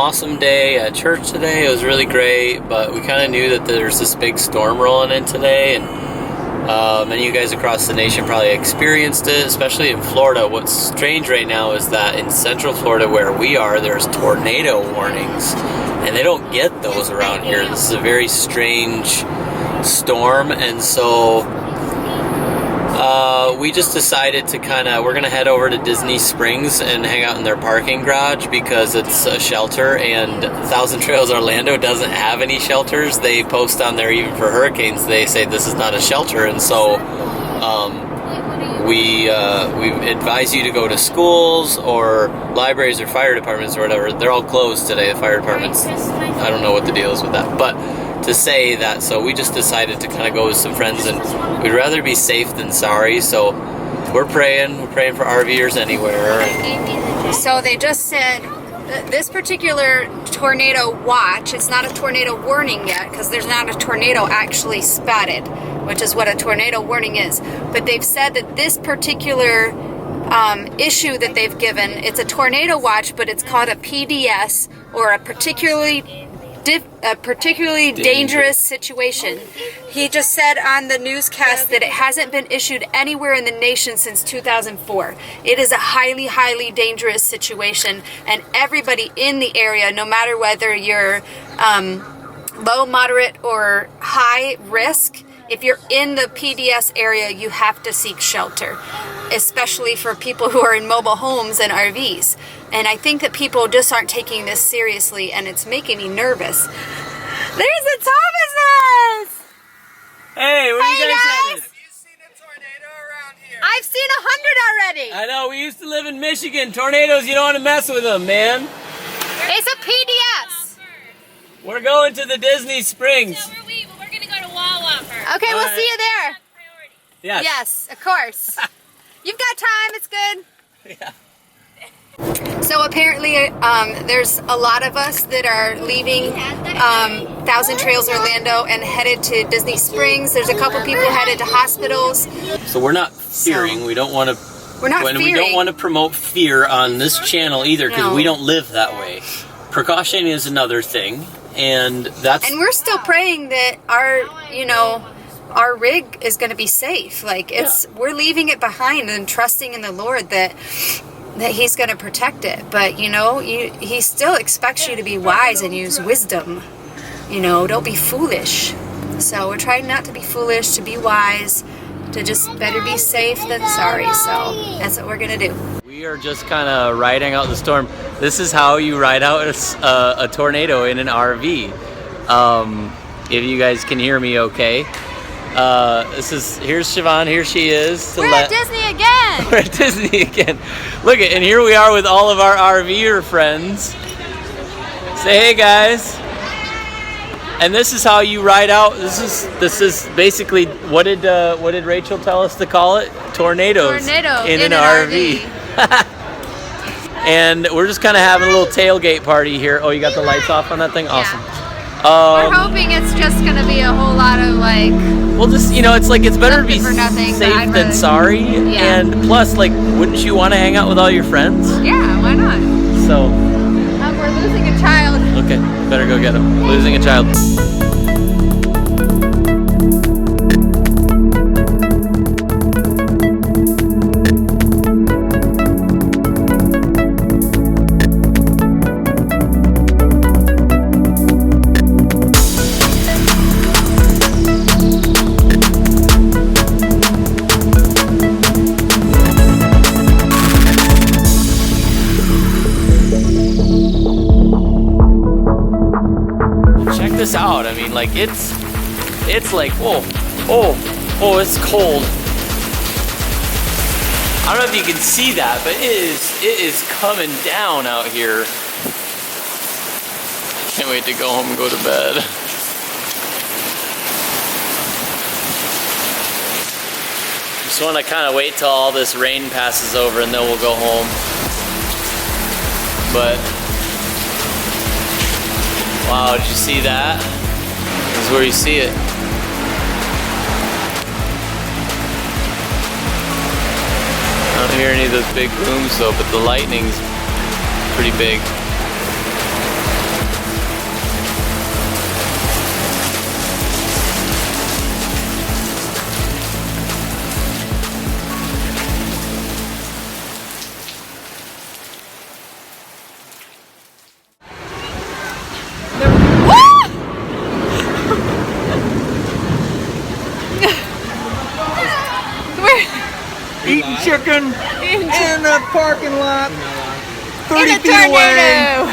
awesome day at church today. It was really great, but we kind of knew that there's this big storm rolling in today, and many of you guys across the nation probably experienced it, especially in Florida. What's strange right now is that in Central Florida, where we are, there's tornado warnings, and they don't get those around here. This is a very strange storm, and so we just decided to we're going to head over to Disney Springs and hang out in their parking garage because it's a shelter, and Thousand Trails Orlando doesn't have any shelters. They post on there, even for hurricanes, they say this is not a shelter, and so we advise you to go to schools or libraries or fire departments or whatever. They're all closed today, the fire departments. I don't know what the deal is with that, but to say that, so we just decided to kind of go with some friends, and we'd rather be safe than sorry, so we're praying for RVers anywhere. So they just said this particular tornado watch, it's not a tornado warning yet because there's not a tornado actually spotted, which is what a tornado warning is, but they've said that this particular issue that they've given, it's a tornado watch, but it's called a PDS, or a particularly dangerous situation. He just said on the newscast that it hasn't been issued anywhere in the nation since 2004. It is a highly, highly dangerous situation, and everybody in the area, no matter whether you're low, moderate, or high risk, if you're in the PDS area, you have to seek shelter, especially for people who are in mobile homes and RVs. And I think that people just aren't taking this seriously, and it's making me nervous. There's the Thomases! Hey, where you guys headed? Have you seen a tornado around here? I've seen 100 already. I know, we used to live in Michigan. Tornadoes, you don't want to mess with them, man. It's a PDS. We're going to the Disney Springs. So are we, but we're going to go to Wawa first. Okay, we'll right. see you there. Yes. Yes, of course. You've got time, it's good. Yeah. So apparently there's a lot of us that are leaving Thousand Trails Orlando and headed to Disney Springs. There's a couple people headed to hospitals. So we're not fearing. We don't want to. We're not We fearing. don't want to promote fear on this channel either, because No. we don't live that way. Precaution is another thing, and that's. And we're still praying that our rig is going to be safe. Like we're leaving it behind and trusting in the Lord that He's going to protect it. But He still expects you to be wise and use wisdom. Don't be foolish. So we're trying not to be foolish, to be wise, to just better be safe than sorry. So that's what we're going to do. We are just kind of riding out the storm. This is how you ride out a tornado in an RV. If you guys can hear me okay. Here's Siobhán, here she is. We're at Disney again! We're at Disney again. Look, and here we are with all of our RVer friends. Say hey, guys. And this is how you ride out. This is basically, what did Rachel tell us to call it? Tornadoes in an RV. And we're just kind of having a little tailgate party here. Oh, you got the lights off on that thing? Awesome. We're hoping it's just going to be a whole lot of well, just, it's better to be nothing, safe than sorry. Yeah. And plus, wouldn't you want to hang out with all your friends? Yeah, why not? So. We're losing a child. Okay, better go get him. Losing a child. This out. I mean, it's like, oh, it's cold. I don't know if you can see that, but it is coming down out here. Can't wait to go home and go to bed. Just want to kind of wait till all this rain passes over, and then we'll go home. But wow, did you see that? This is where you see it. I don't hear any of those big booms though, but the lightning's pretty big. parking in the parking lot 30 feet tornado. away.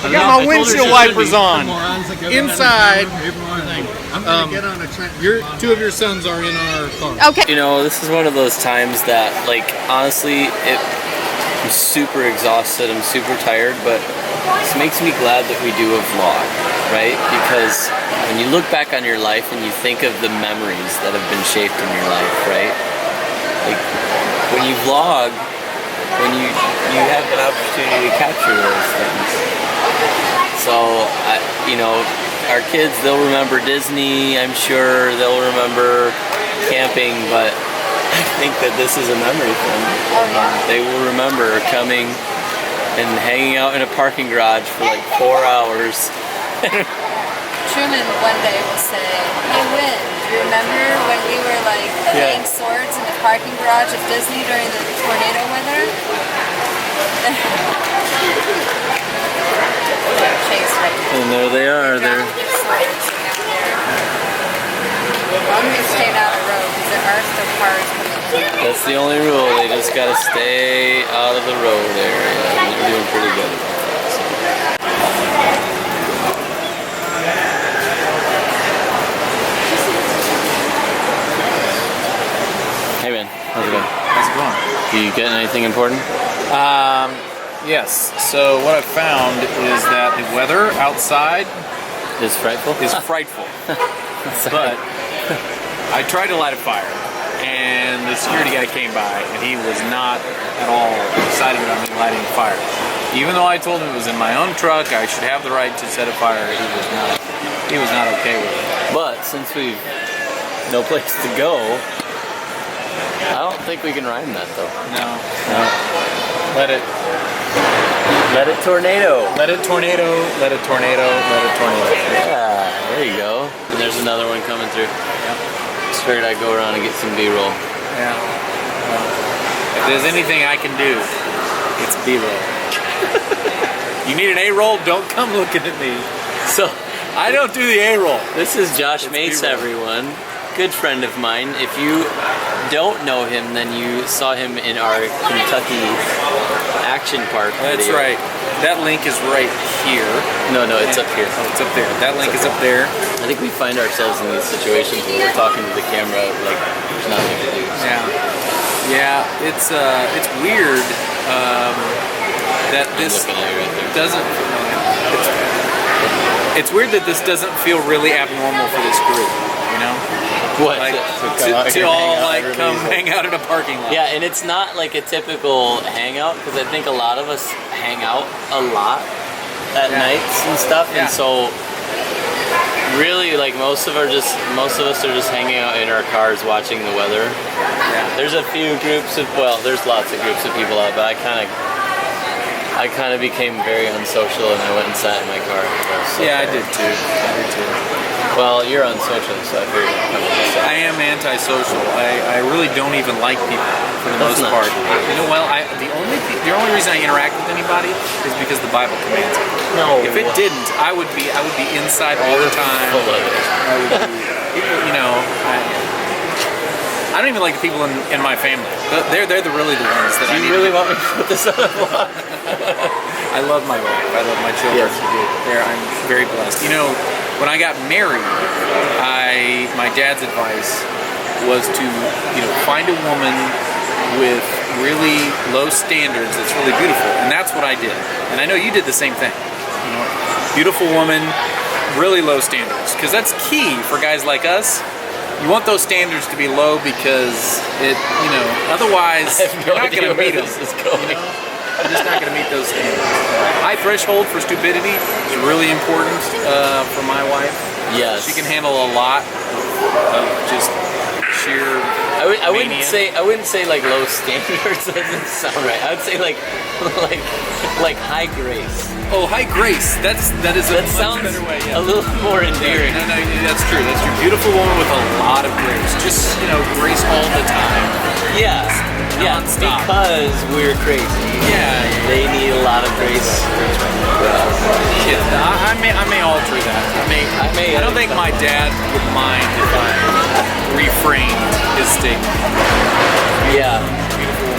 I got my windshield wipers on. Inside, two of your sons are in our car. Okay. You know, this is one of those times that, like, honestly, I'm super exhausted, I'm super tired, but this makes me glad that we do a vlog, right? Because when you look back on your life and you think of the memories that have been shaped in your life, right? Like, when you vlog, when you have an opportunity to capture those things. So, you know, our kids, they'll remember Disney, I'm sure they'll remember camping, but I think that this is a memory for them. Oh, yeah. They will remember coming and hanging out in a parking garage for like 4 hours. Truman one day will say, "Hey, Win, do you remember when we were like playing swords in the parking garage of Disney during the tornado weather?" Chase right now. And there they are. They're I'm going to stay out of the road because there are still cars coming. That's the only rule. They just gotta stay out of the road area. And they're doing pretty good about that. Hey man, how's it going? How's it going? You getting anything important? Yes. So what I've found is that the weather outside Is frightful? is frightful. But I tried to light a fire, and the security guy came by, and he was not at all excited about me lighting a fire. Even though I told him it was in my own truck, I should have the right to set a fire, he was not okay with it. But since we've no place to go, I don't think we can rhyme that though. No. No. Let it tornado. Let it tornado, let it tornado, let it tornado. Yeah, there you go. And there's another one coming through. Yep. Just figured I'd go around and get some B-roll. Yeah. Well, if there's anything I can do, it's B-roll. You need an A-roll? Don't come looking at me. So, I don't do the A-roll. this is Josh It's Mace, B-roll. everyone. Good friend of mine. If you don't know him, then you saw him in our Kentucky Action Park That's video. right. That link is right here. No, it's up here. Oh, it's up there. That link is up there. I think we find ourselves in these situations where we're talking to the camera like there's nothing to do. Yeah. It's weird that I'm this looking at you right there. doesn't. It's weird that this doesn't feel really abnormal for this group. You know, What? like come out to here and all hang out, like come everybody's- hang out at a parking lot. Yeah, and it's not like a typical hangout because I think a lot of us hang out a lot at nights and stuff, Yeah. and so really like most of us are just hanging out in our cars watching the weather. Yeah. There's a few groups of there's lots of groups of people out, but I kind of became very unsocial and I went and sat in my car. Yeah, I did too. Well, you're unsocial, so I figured I'd come and sit. I am antisocial. I really don't even like people for the That's most not part. true. You know, well, the only reason I interact with anybody is because the Bible commands it. No. If it didn't, I would be inside all the time. Full of it. I would be, you know, I don't even like the people in my family. They're really the ones that I Do need. you really want me to put this on the vlog? I love my wife. I love my children. Yes, you do. I'm very blessed. You know, when I got married, my dad's advice was to, find a woman with really low standards that's really beautiful, and that's what I did. And I know you did the same thing. Beautiful woman, really low standards, because that's key for guys like us. You want those standards to be low because otherwise you're not going to meet them. This is going. You're just not going to meet those standards. High threshold for stupidity is really important for my wife. Yes. She can handle a lot of just sheer. I wouldn't say like low standards. Doesn't sound right. I would say like high grace. Oh, high grace. That is a That much sounds better way. Yeah. a little more endearing. No, that's true. That's true. Beautiful woman with a lot of grace. Just grace all the time. Yeah, Non-stop. because we're crazy. Yeah. They need a lot of grace. Yeah, I may alter that. I don't think my dad would mind if I reframed his statement. Yeah. Beautiful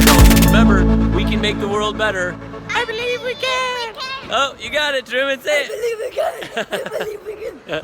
So remember, we can make the world better. I believe we can. Oh, you got it, Truman. Say it. I believe we can. I believe we can.